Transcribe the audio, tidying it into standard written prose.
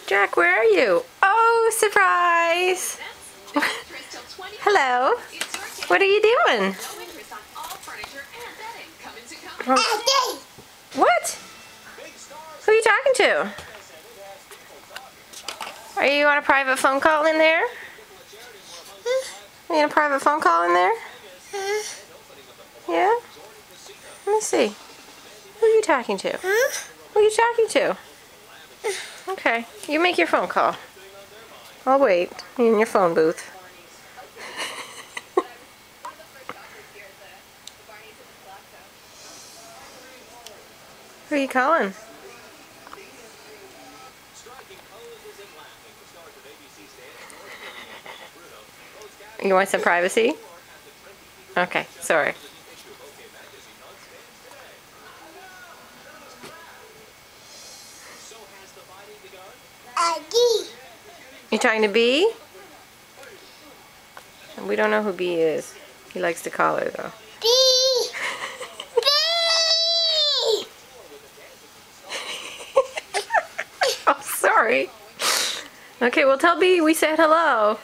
Jack, where are you? Oh, surprise! Hello. What are you doing? What? Who are you talking to? Are you on a private phone call in there? Are you on a private phone call in there? Yeah? Let me see. Who are you talking to? Who are you talking to? Okay, you make your phone call. I'll wait in your phone booth. Who are you calling? You want some privacy? Okay, sorry. You talking to B? We don't know who B is. He likes to call her though. B! B! Oh, sorry. Okay, well tell B we said hello.